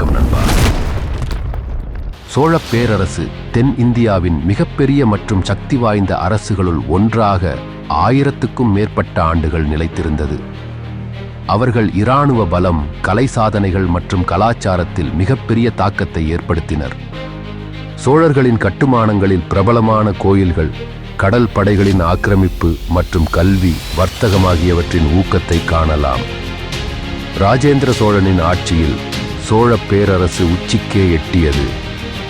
வணக்கம் நண்பா. சோழப் பேரரசு தென் இந்தியாவின் மிகப்பெரிய மற்றும் சக்தி வாய்ந்த அரசுகளுள் ஒன்றாக 1000க்கும் மேற்பட்ட ஆண்டுகள் நிலைத்திருந்தது. அவர்கள் இராணுவ பலம், கலை சாதனைகள் மற்றும் கலாச்சாரத்தில் மிகப்பெரிய தாக்கத்தை ஏற்படுத்தினர். சோழர்களின் கட்டுமானங்களில் பிரபலமான கோயில்கள், கடல் படைகளின் ஆக்கிரமிப்பு மற்றும் கல்வி, வர்த்தகம் ஆகியவற்றின் ஊக்கத்தை காணலாம். ராஜேந்திர சோழனின் ஆட்சியில் சோழப் பேரரசு உச்சிக்கே எட்டியது.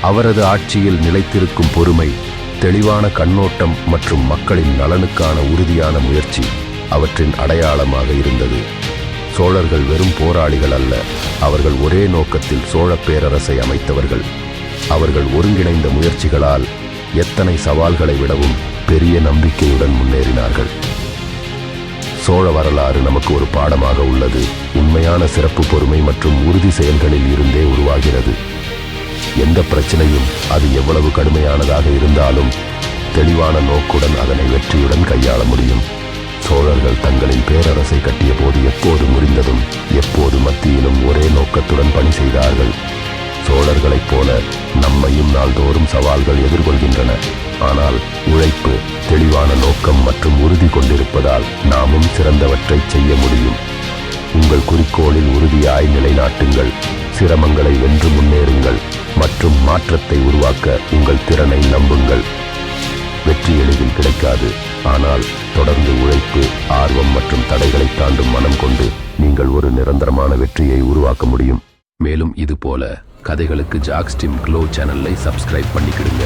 அவரது ஆட்சியில் நிலைத்திருக்கும் பொறுமை, தெளிவான கண்ணோட்டம் மற்றும் மக்களின் நலனுக்கான உறுதியான முயற்சி அவற்றின் அடையாளமாக இருந்தது. சோழர்கள் வெறும் போராளிகள் அல்ல, அவர்கள் ஒரே நோக்கத்தில் சோழப் பேரரசை அமைத்தவர்கள். அவர்கள் ஒருங்கிணைந்த முயற்சிகளால் எத்தனை சவால்களை விடவும் பெரிய நம்பிக்கையுடன் முன்னேறினார்கள். சோழ வரலாறு நமக்கு ஒரு பாடமாக உள்ளது. உண்மையான சிறப்பு பொறுமை மற்றும் உறுதி செயல்களில் இருந்தே உருவாகிறது. எந்த பிரச்சனையும், அது எவ்வளவு கடுமையானதாக இருந்தாலும், தெளிவான நோக்குடன் அதனை வெற்றியுடன் கையாள முடியும். சோழர்கள் தங்களின் பேரரசை கட்டிய போது எப்போது முறிந்ததும் எப்போது மத்தியிலும் ஒரே நோக்கத்துடன் பணி செய்தார்கள். சோழர்களைப் போல நம்மையும் நாள்தோறும் சவால்கள் எதிர்கொள்கின்றன. ஆனால் உழைப்பு, தெளிவான நோக்கம் மற்றும் உறுதி கொண்டிருப்பதால் நாமும் சிறந்தவற்றை செய்ய முடியும். உங்கள் குறிக்கோளில் உறுதியாய் நிலைநாட்டுங்கள். சிரமங்களை வென்று முன்னேறுங்கள் மற்றும் மாற்றத்தை உருவாக்க உங்கள் திறனை நம்புங்கள். வெற்றி எளிதில் கிடைக்காது, ஆனால் தொடர்ந்து உழைப்பு, ஆர்வம் மற்றும் தடைகளை தாண்டும் மனம் கொண்டு நீங்கள் ஒரு நிரந்தரமான வெற்றியை உருவாக்க முடியும். மேலும் இது போல கதைகளுக்கு ஜாக்ஸ்டிம் க்ளோ சேனலை சப்ஸ்கிரைப் பண்ணிக்கிடுங்க.